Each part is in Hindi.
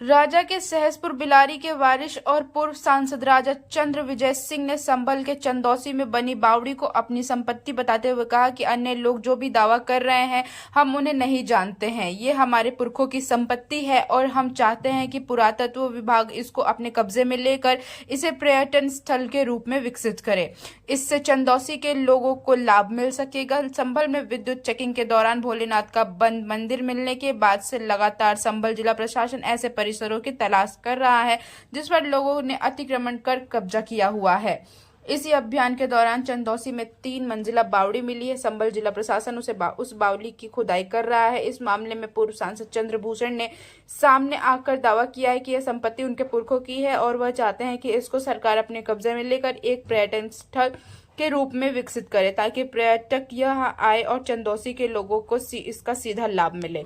राजा के सहसपुर बिलारी के वारिश और पूर्व सांसद राजा चंद्र विजय सिंह ने संभल के चंदौसी में बनी बावड़ी को अपनी संपत्ति बताते हुए कहा कि अन्य लोग जो भी दावा कर रहे हैं हम उन्हें नहीं जानते हैं। ये हमारे पुरखों की संपत्ति है और हम चाहते हैं कि पुरातत्व विभाग इसको अपने कब्जे में लेकर इसे पर्यटन स्थल के रूप में विकसित करे। इससे चंदौसी के लोगों को लाभ मिल सकेगा। संभल में विद्युत चेकिंग के दौरान भोलेनाथ का बंद मंदिर मिलने के बाद से लगातार संभल जिला प्रशासन ऐसे परिसरों की तलाश कर रहा है जिस पर लोगों ने अतिक्रमण कर कब्जा किया हुआ है। इसी अभियान के दौरान चंदौसी में 3 मंजिला बावड़ी मिली है। संभल जिला प्रशासन उस बावड़ी की खुदाई कर रहा है। इस मामले में पूर्व सांसद चंद्रभूषण ने सामने आकर दावा किया है कि यह संपत्ति उनके पुरखों की है और वह चाहते हैं कि इसको सरकार अपने कब्जे में लेकर एक पर्यटन स्थल के रूप में विकसित करे ताकि पर्यटक यहाँ आए और चंदौसी के लोगों को इसका सीधा लाभ मिले।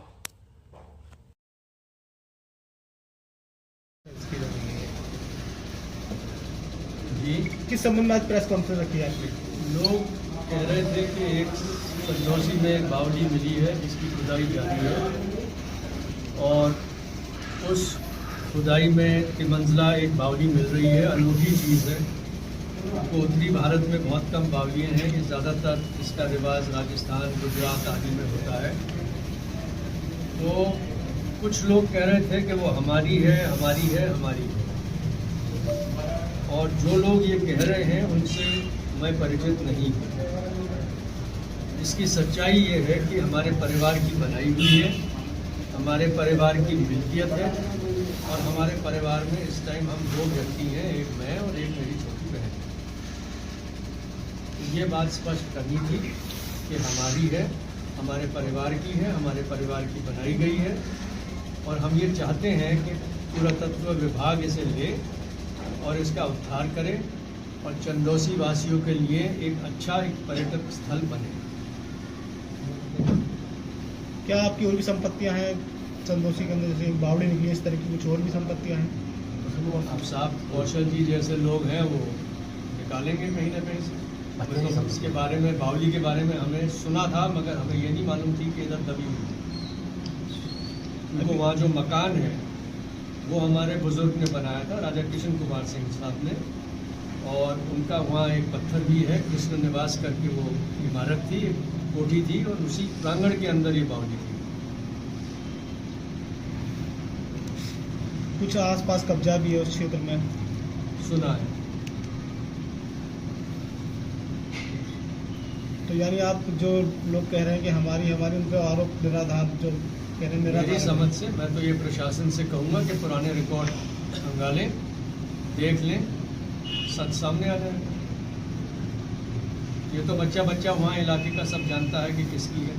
किस संबंध में आज प्रेस कॉन्फ्रेंस रखी है आपने? लोग कह रहे थे कि एक चंदौसी में एक बावड़ी मिली है जिसकी खुदाई जारी है और उस खुदाई में तिमंजिला एक बावड़ी मिल रही है। अनूठी चीज़ है। उत्तरी भारत में बहुत कम बावड़ियाँ हैं कि ज़्यादातर इसका रिवाज राजस्थान गुजरात आदि में होता है। तो कुछ लोग कह रहे थे कि वो हमारी है हमारी है हमारी है और जो लोग ये कह रहे हैं उनसे मैं परिचित नहीं हूँ। इसकी सच्चाई ये है कि हमारे परिवार की बनाई हुई है, हमारे परिवार की मिल्कियत है और हमारे परिवार में इस टाइम हम 2 व्यक्ति हैं, एक मैं और एक मेरी छोटी बहन। ये बात स्पष्ट करनी थी कि हमारी है, हमारे परिवार की है, हमारे परिवार की बनाई गई है और हम ये चाहते हैं कि पुरातत्व विभाग इसे ले और इसका उद्धार करे और चंदौसी वासियों के लिए एक अच्छा पर्यटक स्थल बने। क्या आपकी और भी संपत्तियां हैं चंदौसी के अंदर, जैसे बावड़ी निकली है, इस तरह की कुछ और भी संपत्तियां हैं? अब साहब कौशल जी जैसे लोग हैं वो निकालेंगे कहीं ना कहीं से। तो इसके बारे में, बावली के बारे में हमें सुना था मगर हमें ये नहीं मालूम थी कि इधर दबी हुई थी। क्योंकि वहाँ जो मकान है वो हमारे बुजुर्ग ने बनाया था, राजा किशन कुमार सिंह साहब ने, और उनका वहाँ एक पत्थर भी है, कृष्ण निवास करके वो इमारत थी, कोठी थी और उसी प्रांगण के अंदर ये बावड़ी थी। कुछ आसपास कब्जा भी है उस क्षेत्र में, सुना है। तो यानी आप जो लोग कह रहे हैं कि हमारी उनका आरोप निराधार जो कह रहे हैं मेरी समझ से मैं तो ये प्रशासन से कहूँगा कि पुराने रिकॉर्ड खंगालें, देख लें, सच सामने आ जाए। ये तो बच्चा वहाँ इलाके का सब जानता है कि किसकी है।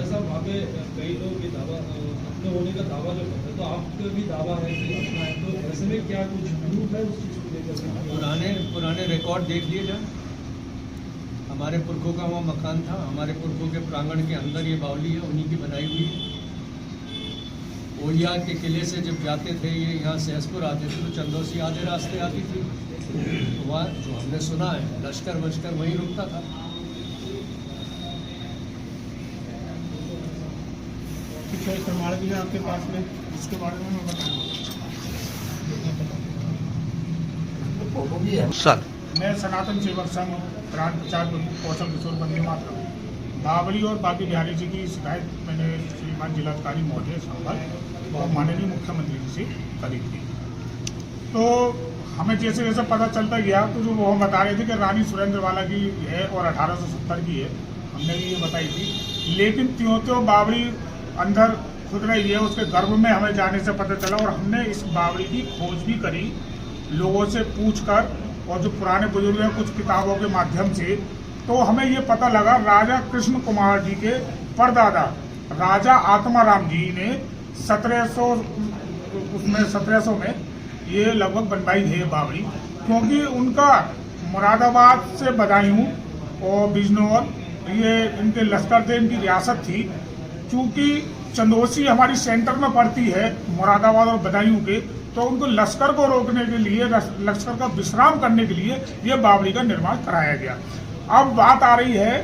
साहब वहाँ पे कई लोग ये दावा अपने होने का दावा जो करते हैं, तो आपका भी दावा है कि अपना है, तो ऐसे में क्या कुछ प्रूफ है उस चीज़ को लेकर? पुराने रिकॉर्ड देख लिए जाए। हमारे पुरखों का वहाँ मकान था, हमारे पुरखों के प्रांगण के अंदर ये बावली है, उन्हीं की बनाई हुई है। ओलिया के किले से जब जाते थे ये यहाँ सहसपुर आते थे तो चंदौसी आधे रास्ते आती थी। तो वहाँ जो हमने सुना है लश्कर वश्कर वहीं रुकता था। कुछ प्रमाण भी है आपके पास में इसके बारे में बताएं सर? मैं सनातन सेवक संघ प्रांत प्रचार कौशल किशोर बंदे मात्र बावली और बाकी बिहारी जी की शिकायत मैंने श्रीमान जिलाधिकारी महोदय संभल और माननीय मुख्यमंत्री जी से करी थी। तो हमें जैसे जैसे पता चलता गया तो जो वो हम बता रहे थे कि रानी सुरेंद्रवाला की है और 1870 की है, हमने भी ये बताई थी। लेकिन त्यों बावड़ी अंदर खुद रही है, उसके गर्भ में हमें जाने से पता चला और हमने इस बावड़ी की खोज भी करी लोगों से पूछ कर और जो पुराने बुजुर्ग हैं कुछ किताबों के माध्यम से। तो हमें ये पता लगा राजा कृष्ण कुमार जी के परदादा राजा आत्माराम जी ने 1700 में ये लगभग बनवाई है बावड़ी, क्योंकि उनका मुरादाबाद से बदायूं और बिजनौर ये इनके लश्कर थे, इनकी रियासत थी। चूँकि चंदौसी हमारी सेंटर में पड़ती है मुरादाबाद और बदायूं के, तो उनको लश्कर को रोकने के लिए, लश्कर का विश्राम करने के लिए ये बावड़ी का निर्माण कराया गया। अब बात आ रही है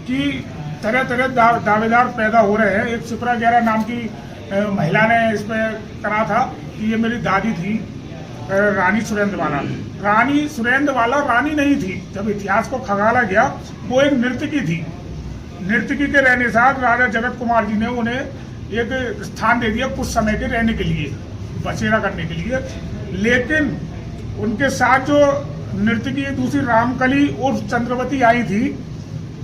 कि तरह तरह दावेदार पैदा हो रहे हैं। एक शिप्रा 11 नाम की महिला ने इस पे करा था कि ये मेरी दादी थी रानी सुरेंद्रवाला। रानी सुरेंद्रवाला रानी नहीं थी, जब इतिहास को खंगाला गया वो एक नर्तकी थी। नर्तकी के रहने साथ राजा जगत कुमार जी ने उन्हें एक स्थान दे दिया कुछ समय के रहने के लिए, बसेरा करने के लिए। लेकिन उनके साथ जो नर्तकी दूसरी रामकली और चंद्रवती आई थी,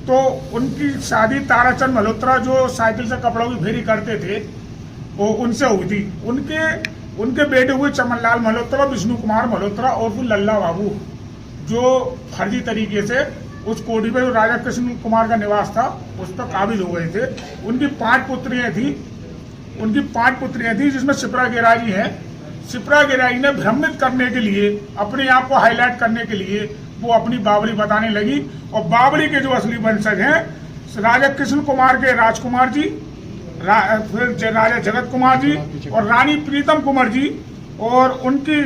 तो उनकी शादी ताराचंद मल्होत्रा जो साइकिल से कपड़ों की फेरी करते थे वो उनसे हुई थी। उनके बेटे हुए चमनलाल मल्होत्रा, विष्णु कुमार मल्होत्रा और फिर लल्ला बाबू, जो फर्जी तरीके से उस कोठी पे जो राजा कृष्ण कुमार का निवास था उस पर काबिज हो गए थे। उनकी 5 पुत्रियां थी जिसमें शिप्रा गिराजी है। शिप्रा गिराजी ने भ्रमित करने के लिए, अपने आप को हाईलाइट करने के लिए वो अपनी बाबरी बताने लगी। और बाबरी के जो असली वंशज हैं राजा कृष्ण कुमार के राजकुमार जी, फिर राजा जगत कुमार जी और रानी प्रीतम कुमार जी और उनकी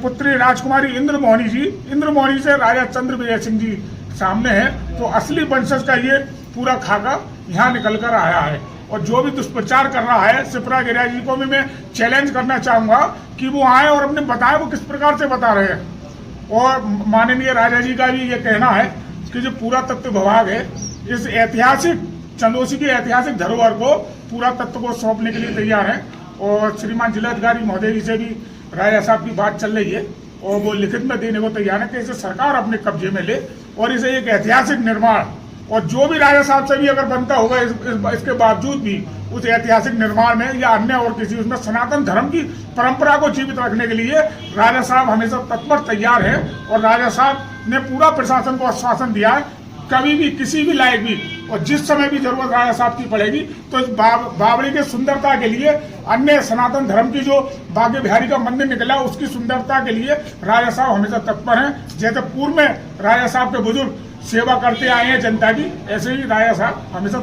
पुत्री राजकुमारी इंद्रमोहनी से राजा चंद्र विजय सिंह जी सामने है। तो असली वंशज का ये पूरा खाका यहाँ निकल कर आया है। और जो भी दुष्प्रचार कर रहा है शिप्रा गिरिराज जी को भी मैं चैलेंज करना चाहूंगा कि वो आए और अपने बताए वो किस प्रकार से बता रहे हैं। और माननीय राजा जी का भी ये कहना है कि जो पूरा तत्व विभाग है इस ऐतिहासिक चंदौसी की ऐतिहासिक धरोहर को पूरा तत्व को सौंपने के लिए तैयार है। और श्रीमान जिलाधिकारी महोदय जी से भी राजा साहब की बात चल रही है और वो लिखित में देने को तैयार है कि इसे सरकार अपने कब्जे में ले और इसे एक ऐतिहासिक निर्माण, और जो भी राजा साहब से भी अगर बनता होगा इसके बावजूद भी उस ऐतिहासिक निर्माण में या अन्य और किसी उसमें सनातन धर्म की परंपरा को जीवित रखने के लिए राजा साहब हमेशा तत्पर तैयार है। और राजा साहब ने पूरा प्रशासन को आश्वासन दिया है कभी भी किसी भी लायक भी और जिस समय भी जरूरत राजा साहब की पड़ेगी तो इस बावड़ी के सुंदरता के लिए, अन्य सनातन धर्म की जो बागे बिहारी का मंदिर निकला उसकी सुंदरता के लिए राजा साहब हमेशा तत्पर हैं। जैसे पूर्व में राजा साहब के बुजुर्ग सेवा करते आए हैं जनता की, ऐसे ही राजा साहब हमेशा